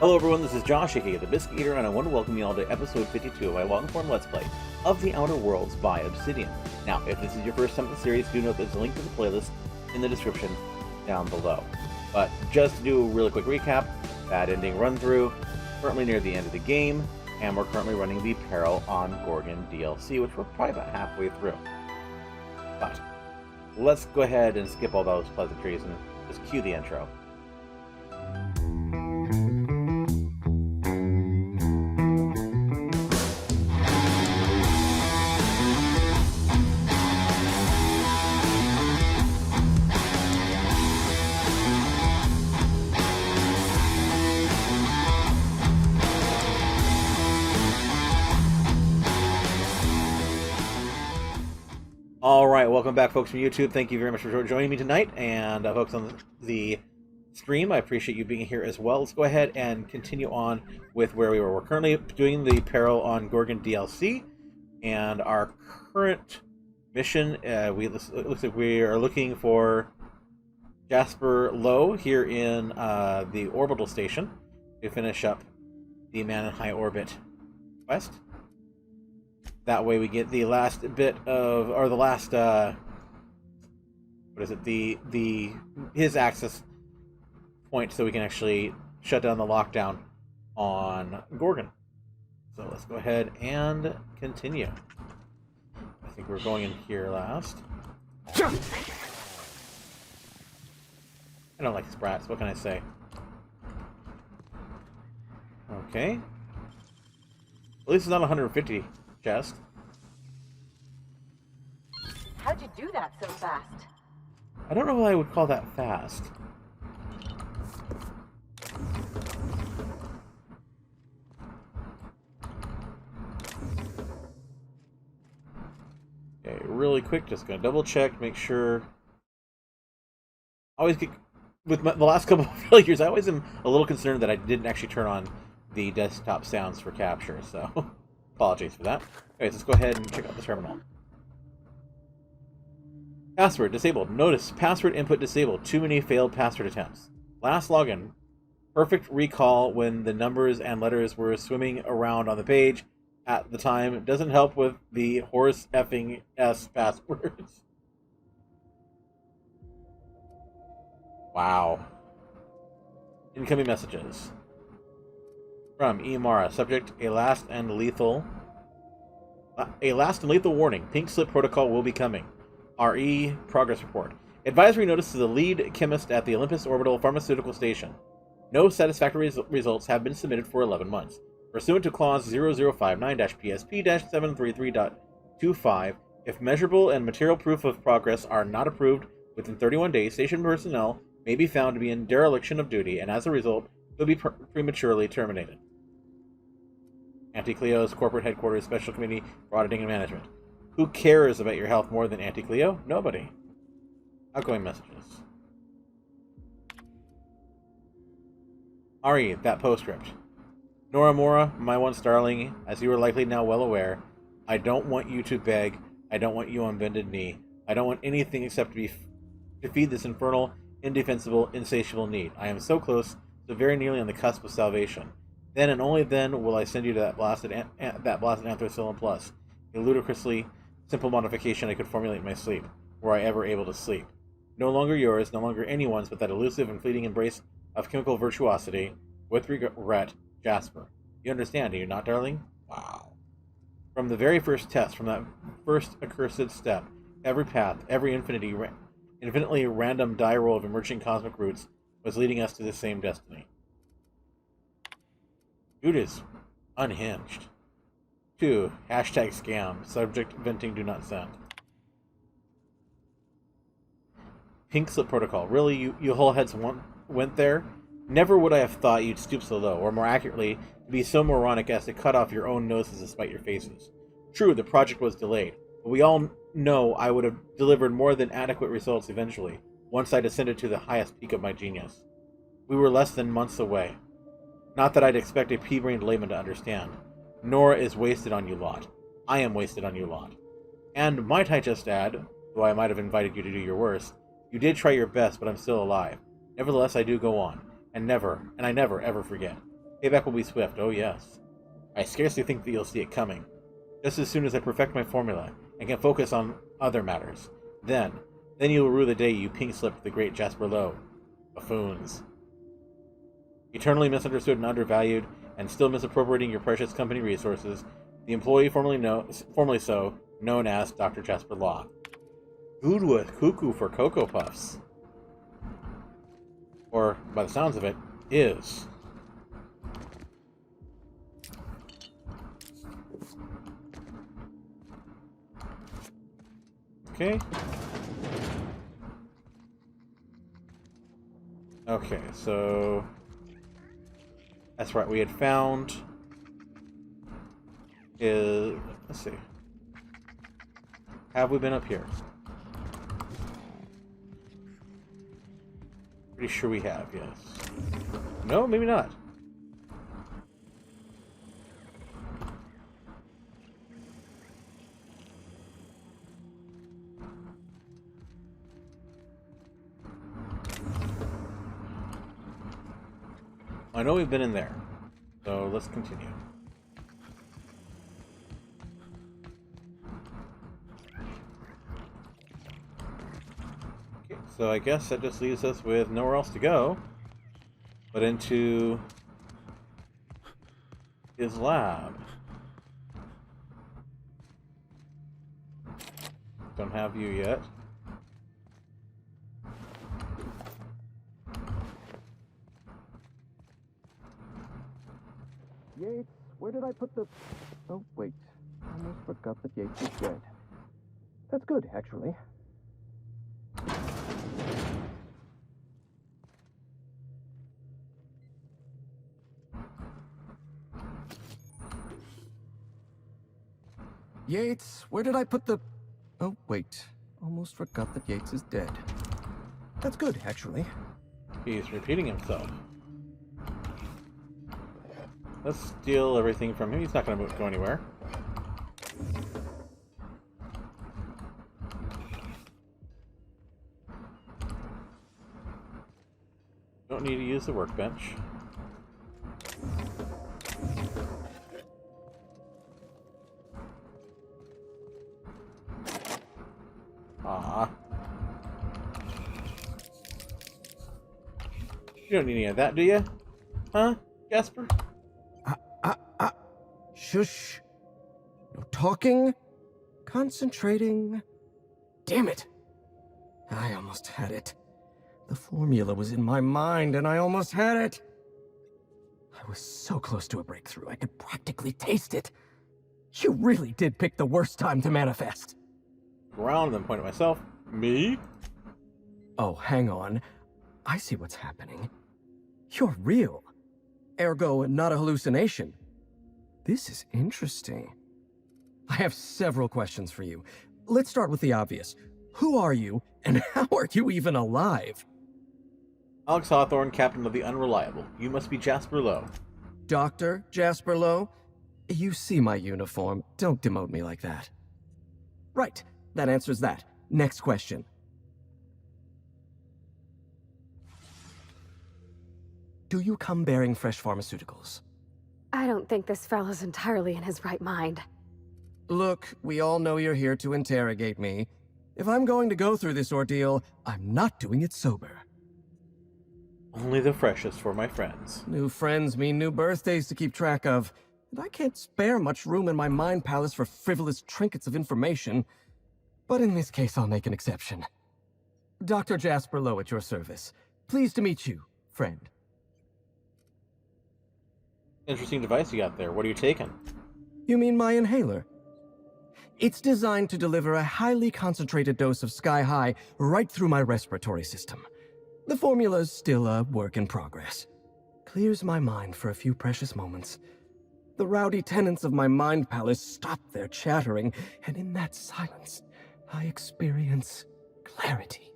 Hello everyone, this is Josh, aka the Biscuit Eater, and I want to welcome you all to episode 52 of my long-form Let's Play of The Outer Worlds by Obsidian. Now, if this is your first time in the series, do note there's a link to the playlist in the description down below. But just to do a really quick recap, bad ending run-through, currently near the end of the game, and we're currently running the Peril on Gorgon DLC, which we're probably about halfway through. But let's go ahead and skip all those pleasantries and just cue the intro. Alright, welcome back folks from YouTube. Thank you very much for joining me tonight, and folks on the stream, I appreciate you being here as well. Let's go ahead and continue on with where we were. We're currently doing the Peril on Gorgon DLC, and our current mission, it looks like we are looking for Jasper Low here in the orbital station to finish up the Man in High Orbit quest. That way we get the last bit of, or the last, what is it, his access point, so we can actually shut down the lockdown on Gorgon. So let's go ahead and continue. I think we're going in here last. I don't like sprats, what can I say? Okay. At least it's not 150 chest. How'd you do that so fast? I don't know what I would call that fast. Okay, really quick, just gonna double check, make sure. I always get, with the last couple of failures, I always am a little concerned that I didn't actually turn on the desktop sounds for capture, so apologies for that. Okay, let's go ahead and check out the terminal. Password disabled. Notice, password input disabled. Too many failed password attempts. Last login. Perfect recall when the numbers and letters were swimming around on the page at the time. Doesn't help with the horse effing S passwords. Wow. Incoming messages. From Emara. Subject, a last and lethal warning. Pink slip protocol will be coming. RE progress report. Advisory notice to the lead chemist at the Olympus Orbital Pharmaceutical Station. No satisfactory results have been submitted for 11 months. Pursuant to clause 0059-PSP-733.25, if measurable and material proof of progress are not approved within 31 days, station personnel may be found to be in dereliction of duty, and as a result, will be prematurely terminated. Anti-Cleo's Corporate Headquarters Special Committee for Auditing and Management. Who cares about your health more than Anti-Cleo? Nobody. Outgoing messages. RE, that postscript. Noramura, my once darling, as you are likely now well aware, I don't want you to beg, I don't want you on bended knee, I don't want anything except to feed this infernal, indefensible, insatiable need. I am so close, so very nearly on the cusp of salvation. Then and only then will I send you to that blasted Anthracillin Plus, a ludicrously simple modification I could formulate in my sleep, were I ever able to sleep. No longer yours, no longer anyone's, but that elusive and fleeting embrace of chemical virtuosity. With regret, Jasper. You understand, do you not, darling? Wow. From the very first test, from that first accursed step, every path, every infinitely random die roll of emerging cosmic roots was leading us to the same destiny. Dude is unhinged. 2. Hashtag scam. Subject venting do not send. Pink slip protocol. Really, you whole heads went there? Never would I have thought you'd stoop so low, or more accurately, to be so moronic as to cut off your own noses to spite your faces. True, the project was delayed, but we all know I would have delivered more than adequate results eventually, once I descended to the highest peak of my genius. We were less than months away. Not that I'd expect a pea-brained layman to understand. Nora is wasted on you lot. I am wasted on you lot. And might I just add, though I might have invited you to do your worst, you did try your best, but I'm still alive. Nevertheless, I do go on, and I never, ever forget. Payback will be swift, oh yes. I scarcely think that you'll see it coming. Just as soon as I perfect my formula, and can focus on other matters. Then you will rue the day you pink-slipped the great Jasper Lowe. Buffoons. Eternally misunderstood and undervalued, and still misappropriating your precious company resources, the employee formerly so, known as Dr. Jasper Law. Good with cuckoo for Cocoa Puffs. Or, by the sounds of it, is. Okay. Okay, so... That's right, we had found... Let's see. Have we been up here? Pretty sure we have, yes. No, maybe not. I know we've been in there, so let's continue. Okay, so I guess that just leaves us with nowhere else to go but into his lab. Don't have you yet. Yates, where did I put the... Oh, wait. I almost forgot that Yates is dead. That's good, actually. Yates, where did I put the... Oh, wait. Almost forgot that Yates is dead. That's good, actually. He's repeating himself. Let's steal everything from him. He's not going to go anywhere. Don't need to use the workbench. Ah. You don't need any of that, do you? Huh, Jasper? Shush. No talking. Concentrating. Damn it. I almost had it. The formula was in my mind, and I almost had it. I was so close to a breakthrough, I could practically taste it. You really did pick the worst time to manifest. Around and then point at myself. Me? Oh, hang on. I see what's happening. You're real. Ergo, not a hallucination. This is interesting. I have several questions for you. Let's start with the obvious. Who are you, and how are you even alive? Alex Hawthorne, captain of the Unreliable. You must be Jasper Lowe. Dr. Jasper Lowe? You see my uniform. Don't demote me like that. Right. That answers that. Next question. Do you come bearing fresh pharmaceuticals? I don't think this fellow's entirely in his right mind. Look, we all know you're here to interrogate me. If I'm going to go through this ordeal, I'm not doing it sober. Only the freshest for my friends. New friends mean new birthdays to keep track of, and I can't spare much room in my mind palace for frivolous trinkets of information. But in this case, I'll make an exception. Dr. Jasper Lowe at your service. Pleased to meet you, friend. Interesting device you got there. What are you taking? You mean my inhaler? It's designed to deliver a highly concentrated dose of Sky High right through my respiratory system. The formula's still a work in progress. Clears my mind for a few precious moments. The rowdy tenants of my mind palace stop their chattering, and in that silence, I experience clarity.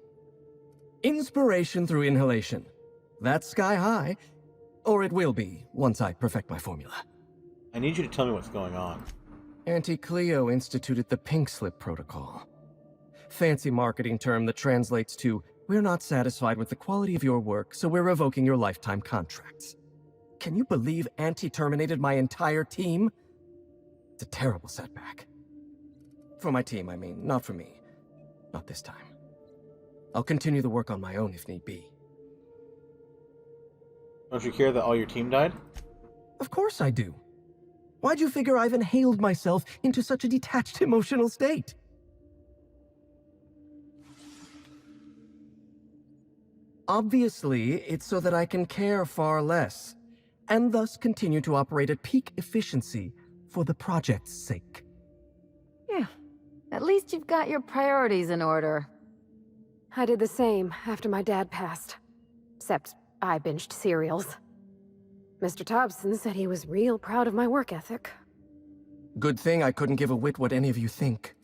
Inspiration through inhalation. That's Sky High. Or it will be, once I perfect my formula. I need you to tell me what's going on. Auntie Cleo instituted the Pink Slip Protocol. Fancy marketing term that translates to, we're not satisfied with the quality of your work, so we're revoking your lifetime contracts. Can you believe Auntie terminated my entire team? It's a terrible setback. For my team, I mean, not for me. Not this time. I'll continue the work on my own if need be. Don't you care that all your team died? Of course I do. Why'd you figure I've inhaled myself into such a detached emotional state? Obviously, it's so that I can care far less, and thus continue to operate at peak efficiency for the project's sake. Yeah. At least you've got your priorities in order. I did the same after my dad passed. Except I binged cereals. Mr. Thompson said he was real proud of my work ethic. Good thing I couldn't give a whit what any of you think.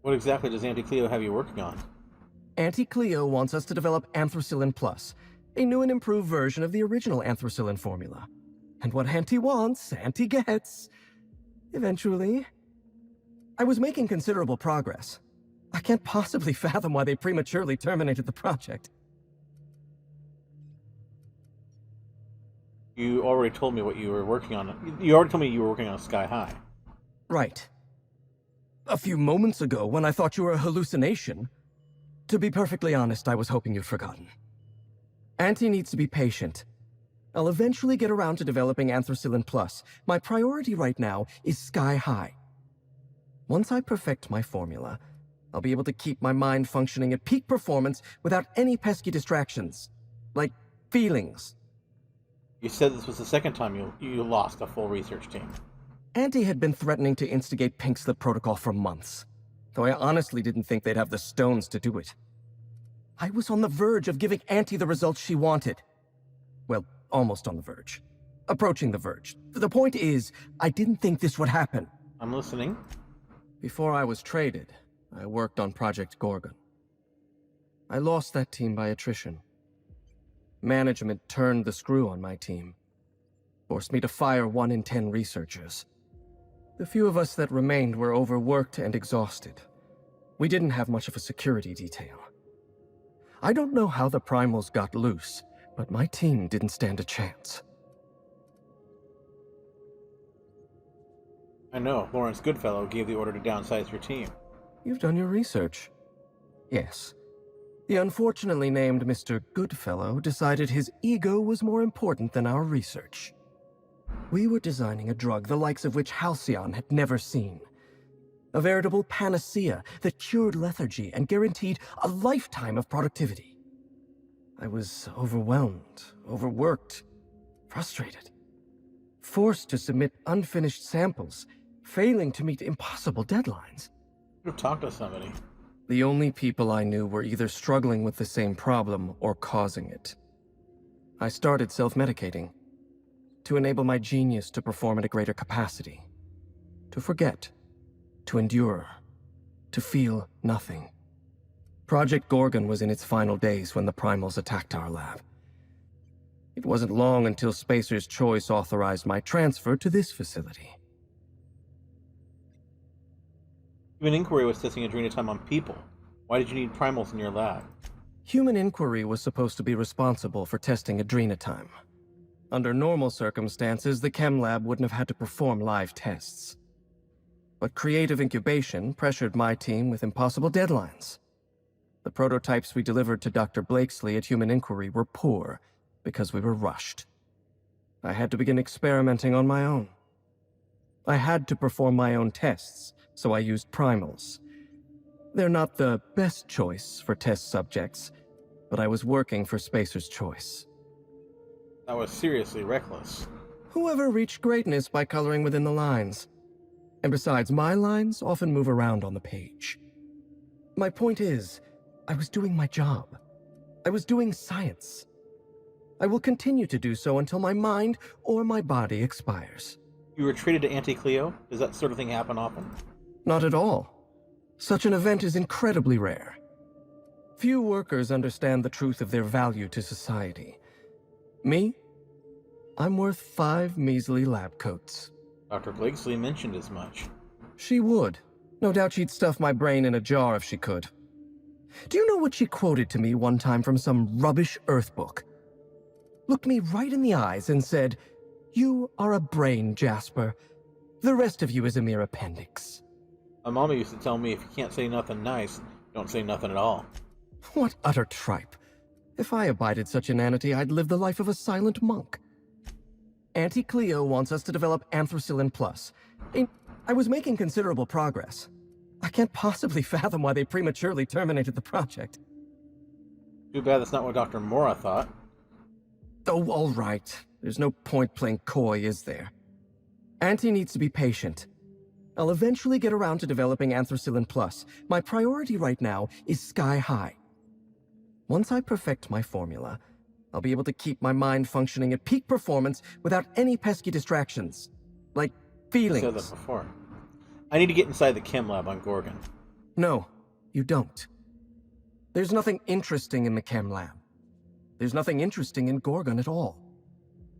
What exactly does Auntie Cleo have you working on? Auntie Cleo wants us to develop Anthracillin Plus, a new and improved version of the original Anthracillin formula. And what Auntie wants, Auntie gets. Eventually. I was making considerable progress. I can't possibly fathom why they prematurely terminated the project. You already told me what you were working on. You already told me you were working on Sky High. Right. A few moments ago, when I thought you were a hallucination. To be perfectly honest, I was hoping you'd forgotten. Auntie needs to be patient. I'll eventually get around to developing Anthracillin Plus. My priority right now is Sky High. Once I perfect my formula, I'll be able to keep my mind functioning at peak performance without any pesky distractions. Like feelings. You said this was the second time you lost a full research team. Auntie had been threatening to instigate Pink Slip Protocol for months, though I honestly didn't think they'd have the stones to do it. I was on the verge of giving Auntie the results she wanted. Well, almost on the verge. Approaching the verge. The point is, I didn't think this would happen. I'm listening. Before I was traded, I worked on Project Gorgon. I lost that team by attrition. Management turned the screw on my team. Forced me to fire 1 in 10 researchers. The few of us that remained were overworked and exhausted. We didn't have much of a security detail. I don't know how the primals got loose, but my team didn't stand a chance. I know. Lawrence Goodfellow gave the order to downsize your team. You've done your research. Yes. The unfortunately named Mr. Goodfellow decided his ego was more important than our research. We were designing a drug the likes of which Halcyon had never seen. A veritable panacea that cured lethargy and guaranteed a lifetime of productivity. I was overwhelmed, overworked, frustrated. Forced to submit unfinished samples, failing to meet impossible deadlines. You have talked to somebody. The only people I knew were either struggling with the same problem or causing it. I started self-medicating to enable my genius to perform at a greater capacity. To forget. To endure. To feel nothing. Project Gorgon was in its final days when the primals attacked our lab. It wasn't long until Spacer's Choice authorized my transfer to this facility. Human Inquiry was testing adrenotime on people. Why did you need primals in your lab? Human Inquiry was supposed to be responsible for testing adrenotime. Under normal circumstances, the chem lab wouldn't have had to perform live tests. But creative incubation pressured my team with impossible deadlines. The prototypes we delivered to Dr. Blakesley at Human Inquiry were poor because we were rushed. I had to begin experimenting on my own. I had to perform my own tests, so I used primals. They're not the best choice for test subjects, but I was working for Spacer's Choice. That was seriously reckless. Whoever reached greatness by coloring within the lines. And besides, my lines often move around on the page. My point is, I was doing my job. I was doing science. I will continue to do so until my mind or my body expires. You were traded to Auntie Cleo? Does that sort of thing happen often? Not at all. Such an event is incredibly rare. Few workers understand the truth of their value to society. Me? I'm worth 5 measly lab coats. Dr. Blakesley mentioned as much. She would. No doubt she'd stuff my brain in a jar if she could. Do you know what she quoted to me one time from some rubbish Earth book? looked me right in the eyes and said, "You are a brain, Jasper. The rest of you is a mere appendix." My mama used to tell me if you can't say nothing nice, don't say nothing at all. What utter tripe. If I abided such inanity, I'd live the life of a silent monk. Auntie Cleo wants us to develop Anthracillin Plus. I was making considerable progress. I can't possibly fathom why they prematurely terminated the project. Too bad that's not what Dr. Mora thought. Oh, all right. There's no point playing coy, is there? Auntie needs to be patient. I'll eventually get around to developing Anthracillin Plus. My priority right now is Sky High. Once I perfect my formula, I'll be able to keep my mind functioning at peak performance without any pesky distractions. Like feelings. I said that before. I need to get inside the chem lab on Gorgon. No, you don't. There's nothing interesting in the chem lab. There's nothing interesting in Gorgon at all.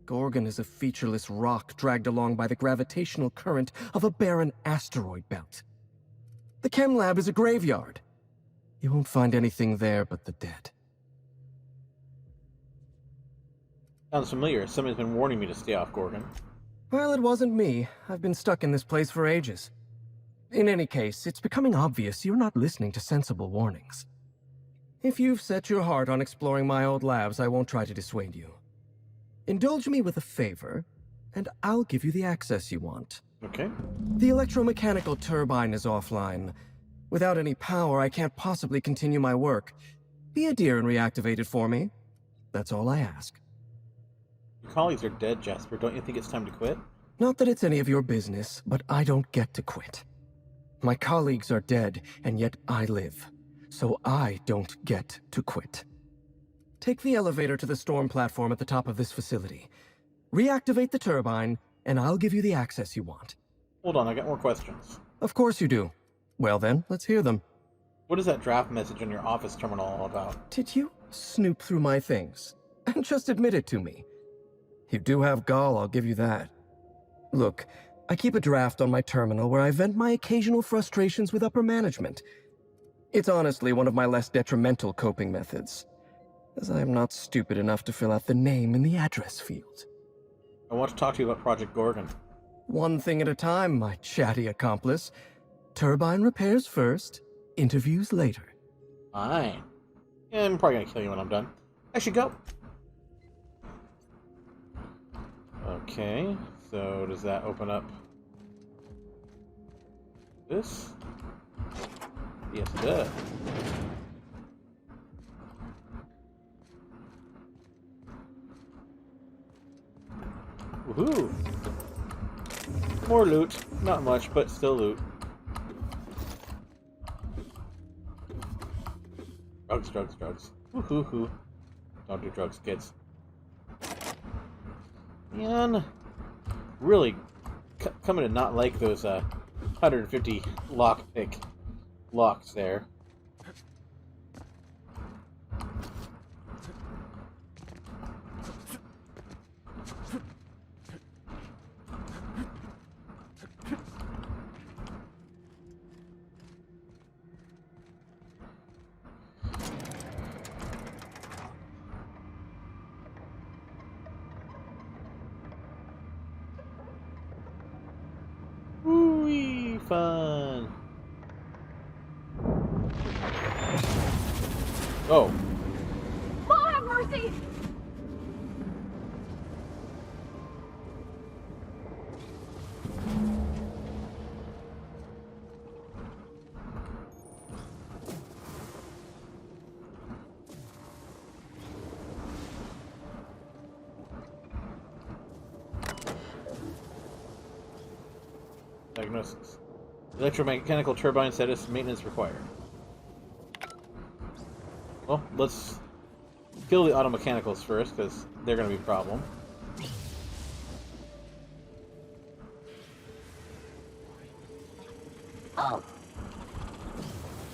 Gorgon is a featureless rock dragged along by the gravitational current of a barren asteroid belt. The chem lab is a graveyard. You won't find anything there but the dead. Sounds familiar. Somebody's been warning me to stay off Gorgon. Well, it wasn't me. I've been stuck in this place for ages. In any case, it's becoming obvious you're not listening to sensible warnings. If you've set your heart on exploring my old labs, I won't try to dissuade you. Indulge me with a favor, and I'll give you the access you want. Okay. The electromechanical turbine is offline. Without any power, I can't possibly continue my work. Be a dear and reactivate it for me. That's all I ask. Your colleagues are dead, Jasper. Don't you think it's time to quit? Not that it's any of your business, but I don't get to quit. My colleagues are dead, and yet I live. So I don't get to quit. Take the elevator to the storm platform at the top of this facility. Reactivate the turbine, and I'll give you the access you want. Hold on, I got more questions. Of course you do. Well then, let's hear them. What is that draft message on your office terminal all about? Did you snoop through my things? And just admit it to me. You do have gall, I'll give you that. Look, I keep a draft on my terminal where I vent my occasional frustrations with upper management. It's honestly one of my less detrimental coping methods, as I am not stupid enough to fill out the name in the address field. I want to talk to you about Project Gorgon. One thing at a time, my chatty accomplice. Turbine repairs first, interviews later. Fine. Yeah, I'm probably gonna kill you when I'm done. I should go. Okay, so does that open up this? Yes, it does. Woohoo! More loot. Not much, but still loot. Drugs, drugs, drugs. Woohoo-hoo. Don't do drugs, kids. Man, really coming to not like those 150 lockpick locks there. Woo-wee, fun. Oh. Oh, have mercy! Diagnosis. Electromechanical turbine status, maintenance required. Well, let's kill the automechanicals first, because they're going to be a problem. Oh.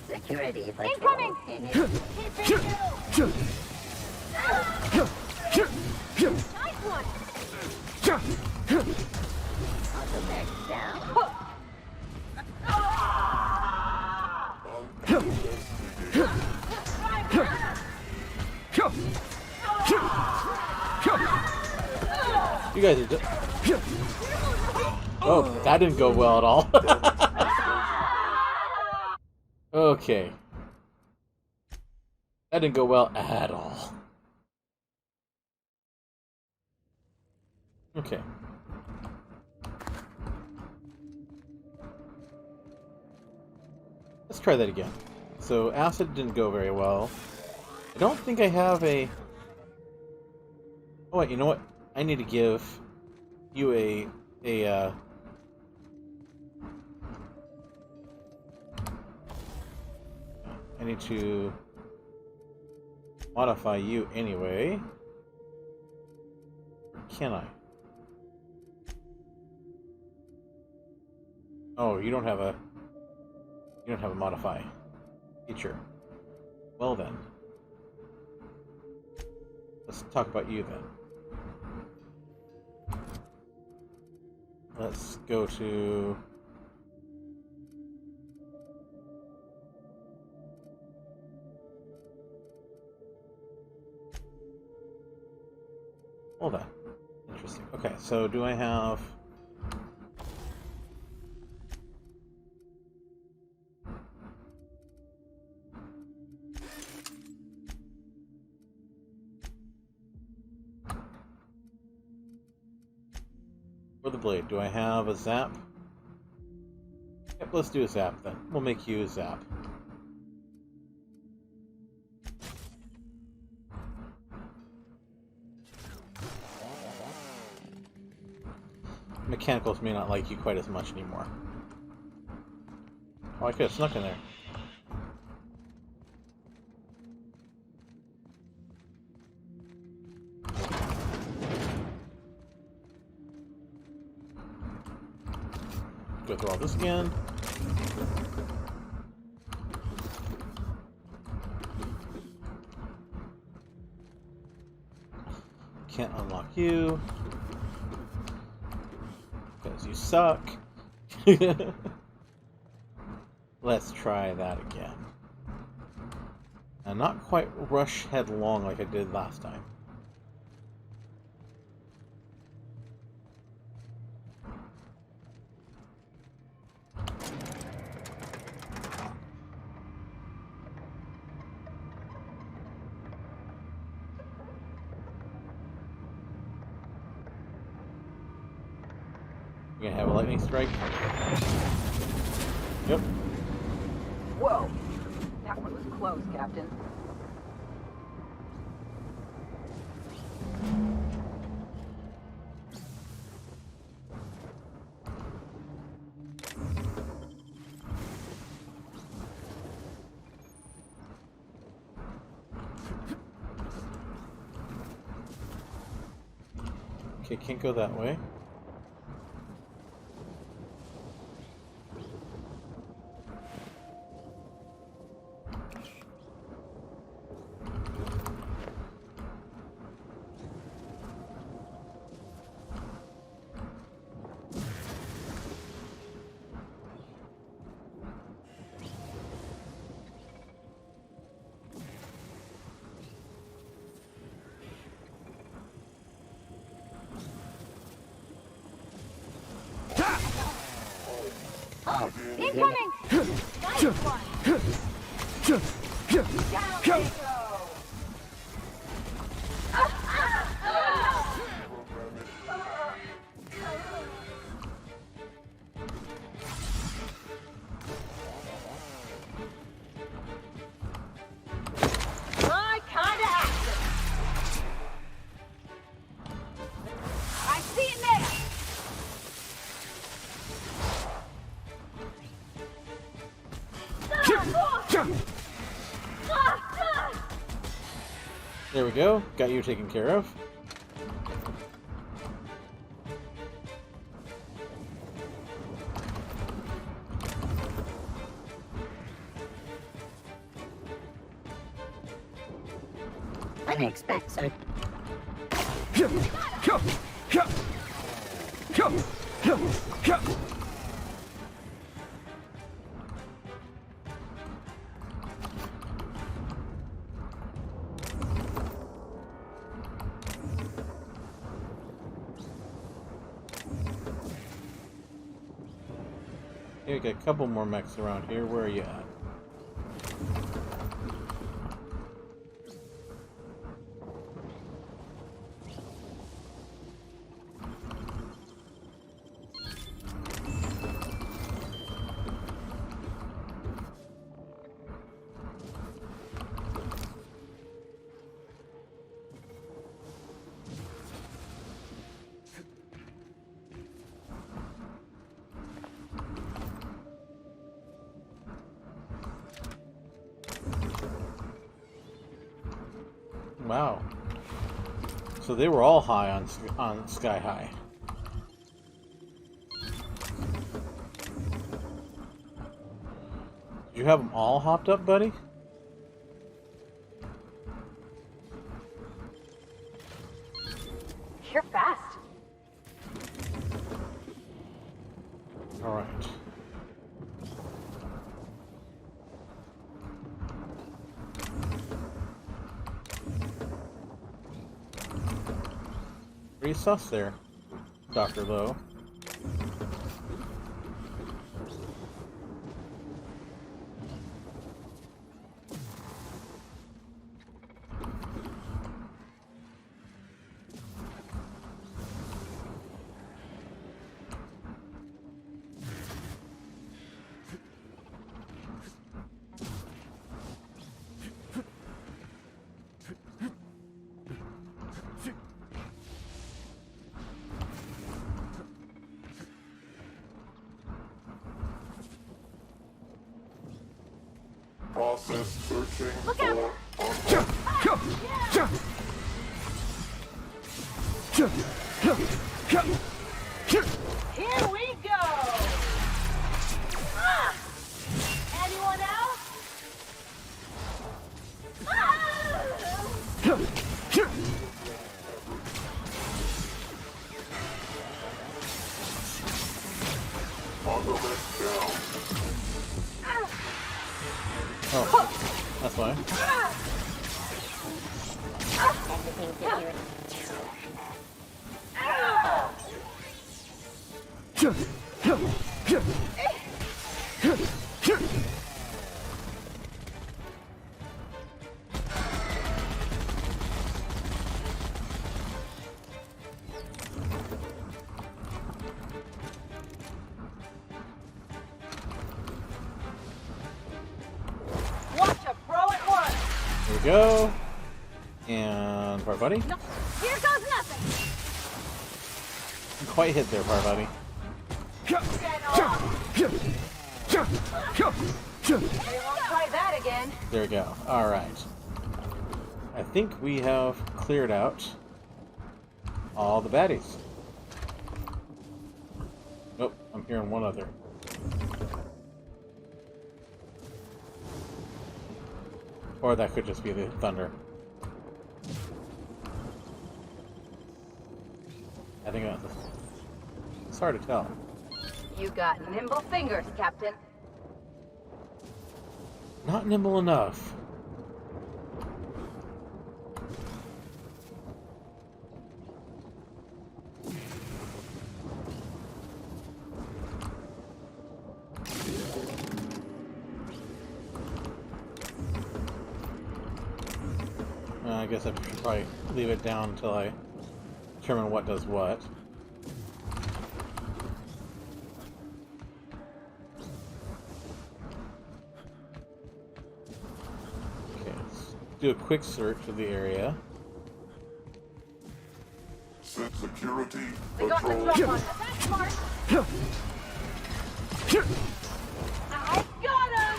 Security patrol. Incoming! Nice one! Automatic down. You guys are just... Oh, that didn't go well at all. Okay. That didn't go well at all. Okay. Let's try that again. So, acid didn't go very well. I don't think I have a... Oh wait, you know what? I need to give you I need to modify you anyway. Or can I? Oh, you don't have a modify feature. Well then. Let's talk about you then. Let's go to... Hold on. Interesting. Okay, so do I have... For the blade, do I have a zap? Yep, let's do a zap then. We'll make you a zap. Mechanicals may not like you quite as much anymore. Oh, I could have snuck in there. Go through all this again. Can't unlock you. Because you suck. Let's try that again. And not quite rush headlong like I did last time. You gonna have a lightning strike? Yep. Whoa! That one was close, Captain. Okay, can't go that way. Incoming! Nice one! Down we go! My kind of action! I see it there! There we go. Got you taken care of. Unexpected. Okay, we got a couple more mechs around here. Where are you at? Wow. So they were all high on Sky High. Did you have them all hopped up, buddy? You're fast. All right. Pretty sus there, Dr. Lowe. Process searching Look out! Here we go! Ah! Anyone else? Armament down. Oh, that's why. Watch a pro at work! Here we go. And Parvati. No, here goes nothing! Quite hit there, Parvati. Get off! They won't try that again. There we go. Alright. I think we have cleared out all the baddies. Nope, I'm hearing one other. Or that could just be the thunder. I think it's hard to tell. You got nimble fingers, Captain. Not nimble enough. I guess I should probably leave it down until I determine what does what. Okay, let's do a quick search of the area. Set security. They got the Patrol. drop on us. That's smart. I got him!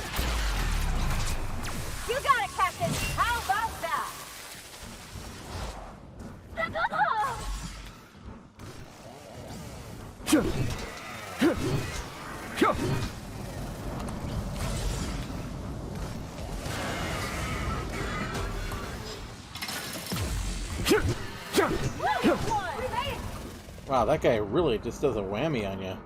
You got it, Captain! How about that? Wow, that guy really just does a whammy on you.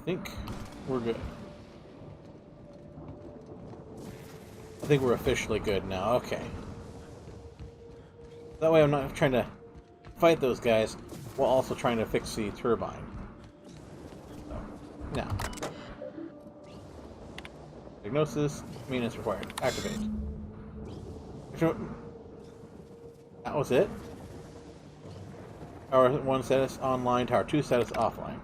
think we're good. I think we're officially good now. Okay. That way I'm not trying to fight those guys while also trying to fix the turbine. So, now. Diagnosis, maintenance required. Activate. That was it. Tower 1 status online, Tower 2 status offline.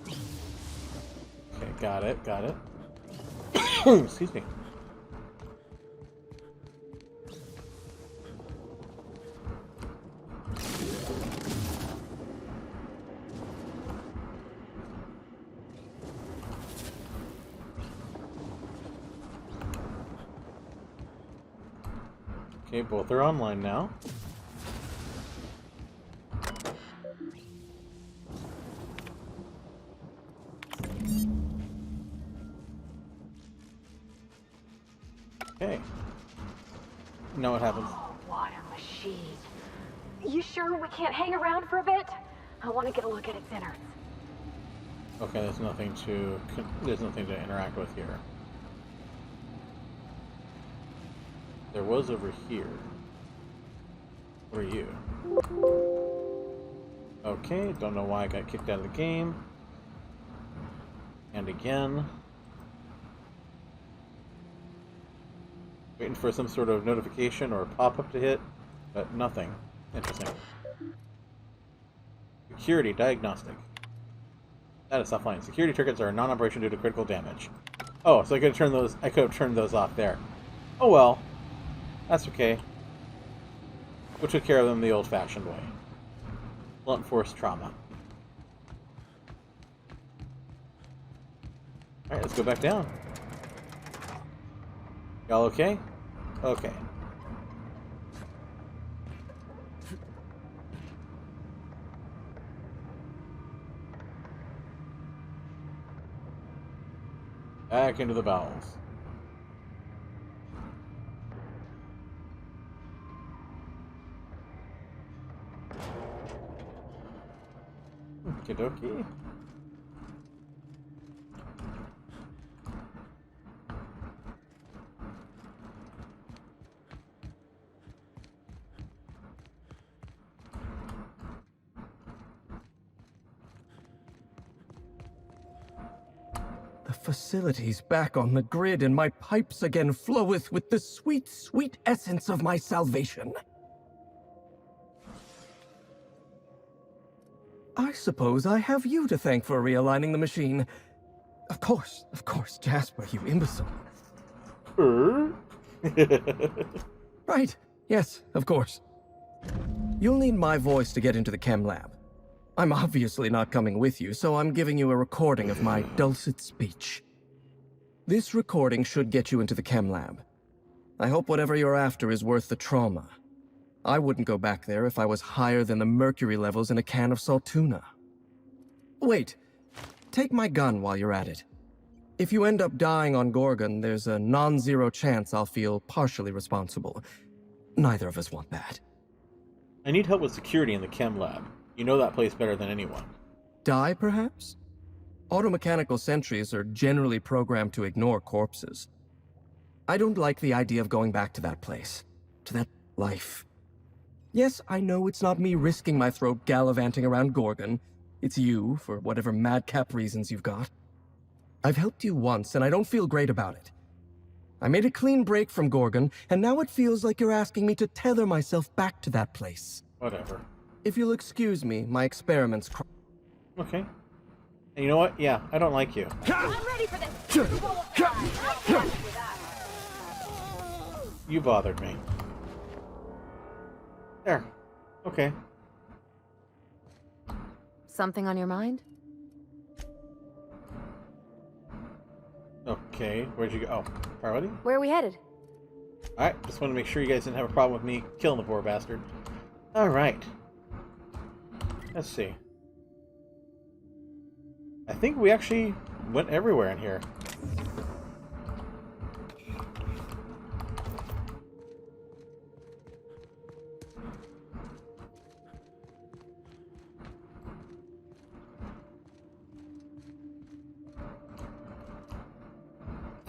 Okay, got it, got it. Excuse me. Okay, both are online now. Okay. Now what happens? Oh, what a machine. You sure we can't hang around for a bit? I want to get a look at its innards. Okay, there's nothing to interact with here. There was over here. Where are you? Okay, don't know why I got kicked out of the game. And again. Waiting for some sort of notification or pop-up to hit, but nothing. Interesting. Security diagnostic. Status offline. Security circuits are non-operation due to critical damage. Oh, so I could have turned those off there. Oh well. That's okay. We took care of them the old-fashioned way. Blunt force trauma. Alright, let's go back down. Y'all okay? Okay. Back into the bowels. Okie dokie. The facility's back on the grid, and my pipes again floweth with the sweet, sweet essence of my salvation. I suppose I have you to thank for realigning the machine. Of course, Jasper, you imbecile. Right, yes, of course. You'll need my voice to get into the chem lab. I'm obviously not coming with you, so I'm giving you a recording of my dulcet speech. This recording should get you into the chem lab. I hope whatever you're after is worth the trauma. I wouldn't go back there if I was higher than the mercury levels in a can of salt tuna. Wait, take my gun while you're at it. If you end up dying on Gorgon, there's a non-zero chance I'll feel partially responsible. Neither of us want that. I need help with security in the chem lab. You know that place better than anyone. Die, perhaps? Automechanical sentries are generally programmed to ignore corpses. I don't like the idea of going back to that place, to that life. Yes, I know it's not me risking my throat gallivanting around Gorgon. It's you, for whatever madcap reasons you've got. I've helped you once, and I don't feel great about it. I made a clean break from Gorgon, and now it feels like you're asking me to tether myself back to that place. Whatever. If you'll excuse me, my experiments... Okay. And you know what? Yeah, I don't like you. I'm ready for this. You won't die. I'm happy with that. You bothered me. There. Okay. Something on your mind? Okay, where'd you go? Oh, Parvati? Where are we headed? Alright, just want to make sure you guys didn't have a problem with me killing the poor bastard. Alright. Let's see. I think we actually went everywhere in here.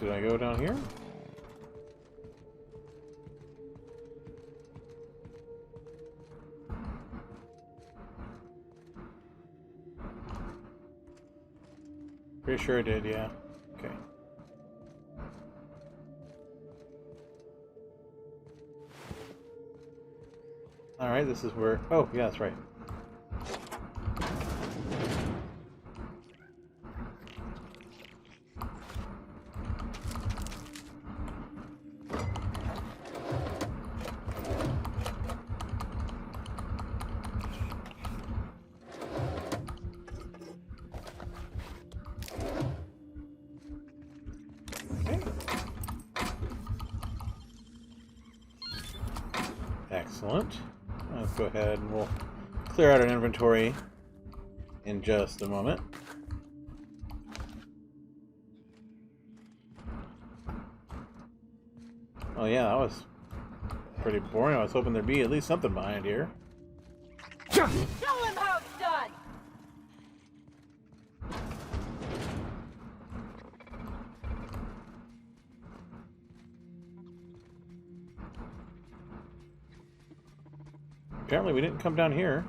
Did I go down here? Pretty sure I did, yeah. Okay. Alright, this is where... Oh, yeah, that's right. Excellent. Let's go ahead and we'll clear out our inventory in just a moment. Oh yeah, that was pretty boring. I was hoping there'd be at least something behind here. Show him how it's done! Apparently we didn't come down here.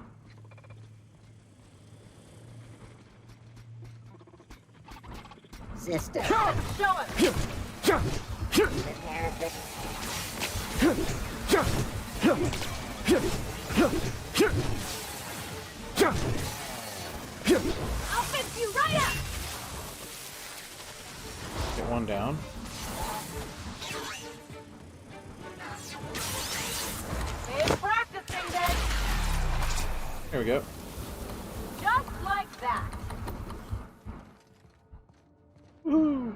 Sister. Show him! I'll fix you right up! Get one down. It's practicing then! There we go. Just like that! Woo!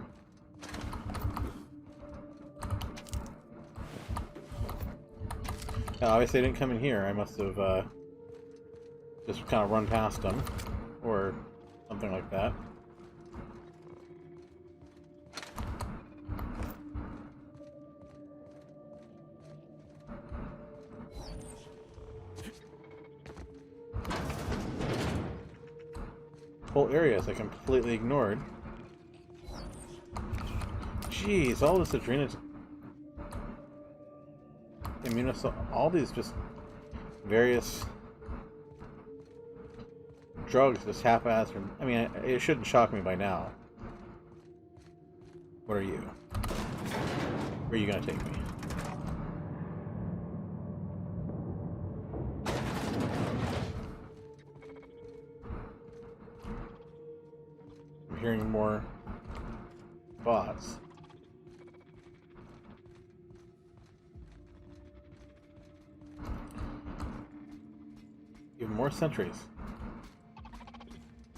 Obviously, I didn't come in here. I must have just kind of run past them, or something like that. Whole areas I completely ignored. Jeez, all this adrenaline. All these just various drugs just half-assed. I mean, it shouldn't shock me by now. What are you? Where are you gonna take me? I'm hearing more bots. Even more sentries.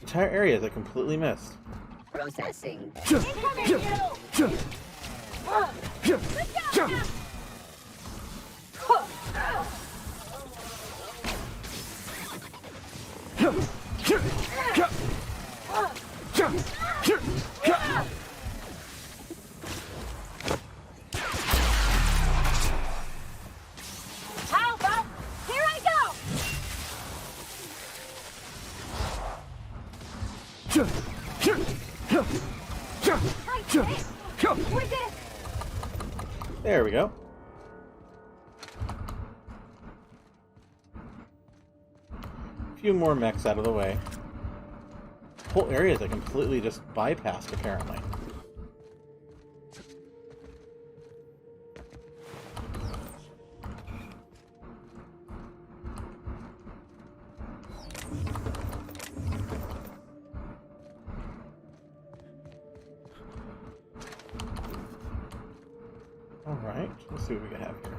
Entire areas I completely missed. Processing. Incoming, you! How about... Here I go! We did it! There we go. A few more mechs out of the way. Whole areas I completely just bypassed, apparently. Alright, let's see what we have here.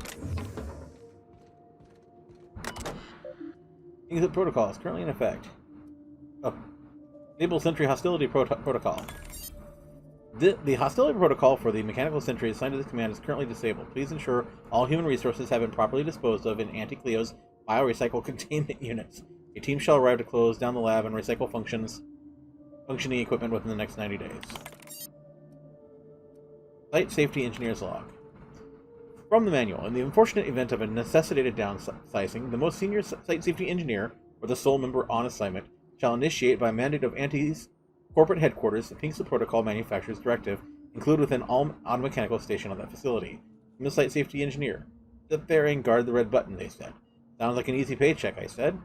Exit protocol is currently in effect. Oh. Enable sentry hostility protocol. The hostility protocol for the mechanical sentry assigned to this command is currently disabled. Please ensure all human resources have been properly disposed of in Anti-Cleo's biorecycle containment units. A team shall arrive to close down the lab and recycle functioning equipment within the next 90 days. Site Safety Engineer's Log. From the manual, in the unfortunate event of a necessitated downsizing, the most senior site safety engineer, or the sole member on assignment, shall initiate by mandate of Anti's corporate headquarters the Pinks Protocol Manufacturers Directive included within all automechanical station on that facility. I'm the site safety engineer. Sit there and guard the red button, they said. Sounds like an easy paycheck, I said.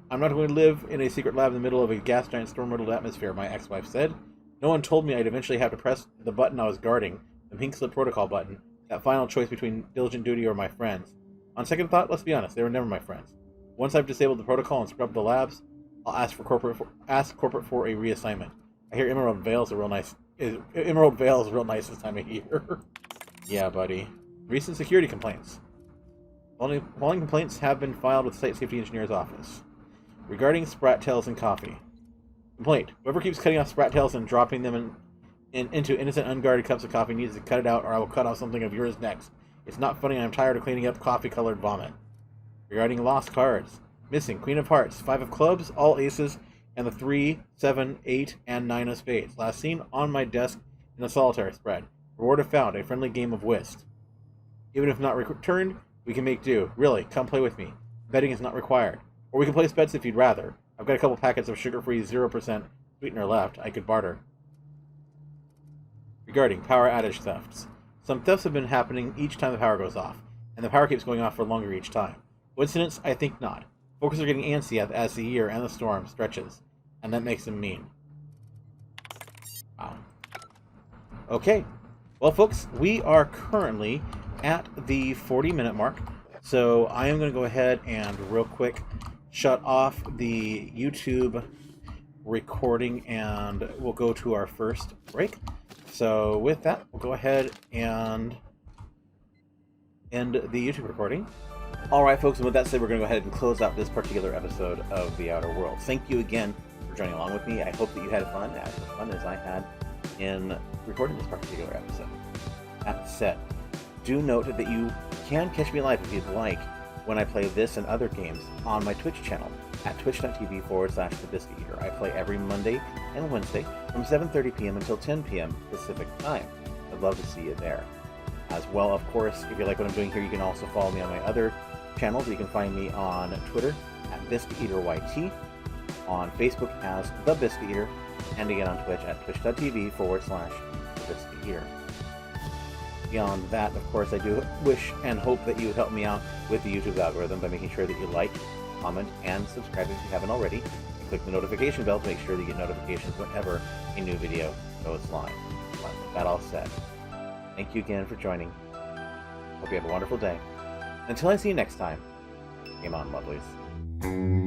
I'm not going to live in a secret lab in the middle of a gas giant storm-riddled atmosphere, my ex-wife said. No one told me I'd eventually have to press the button I was guarding, the pink slip protocol button, that final choice between diligent duty or my friends. On second thought, let's be honest, they were never my friends. Once I've disabled the protocol and scrubbed the labs, I'll ask corporate for a reassignment. I hear Emerald Vale is real nice this time of year. Yeah, buddy. Recent security complaints. Following complaints have been filed with the Site Safety Engineer's office. Regarding sprat tails and coffee. Complaint. Whoever keeps cutting off sprat tails and dropping them into innocent unguarded cups of coffee needs to cut it out, or I will cut off something of yours next. It's not funny, and I'm tired of cleaning up coffee-colored vomit. Regarding lost cards. Missing Queen of Hearts, 5 of Clubs, all aces, and the 3, 7, 8, and 9 of Spades. Last seen on my desk in a solitary spread. Reward if found, a friendly game of whist. Even if not returned, we can make do. Really, come play with me. Betting is not required. Or we can place bets if you'd rather. I've got a couple packets of sugar-free 0% sweetener left. I could barter. Regarding power outage thefts. Some thefts have been happening each time the power goes off, and the power keeps going off for longer each time. Coincidence? I think not. Focus are getting antsy as the year and the storm stretches, and that makes them mean. Wow. Okay. Well, folks, we are currently at the 40-minute mark, so I am going to go ahead and real quick shut off the YouTube recording, and we'll go to our first break. So with that, we'll go ahead and end the YouTube recording. Alright folks, and with that said, we're going to go ahead and close out this particular episode of The Outer Worlds. Thank you again for joining along with me. I hope that you had fun, as fun as I had in recording this particular episode. That said, do note that you can catch me live if you'd like when I play this and other games on my Twitch channel at twitch.tv/thebiscuiteater. I play every Monday and Wednesday from 7:30 p.m. until 10 p.m. Pacific time. I'd love to see you there. As well, of course, if you like what I'm doing here, you can also follow me on my other channels. You can find me on Twitter at BiscuitEaterYT, on Facebook as The Biscuit Eater, and again on Twitch at twitch.tv/thebiscuiteater. Beyond that, of course, I do wish and hope that you help me out with the YouTube algorithm by making sure that you like, comment, and subscribe if you haven't already. And click the notification bell to make sure that you get notifications whenever a new video goes live. But with that all said, thank you again for joining. Hope you have a wonderful day. Until I see you next time, game on, lovelies.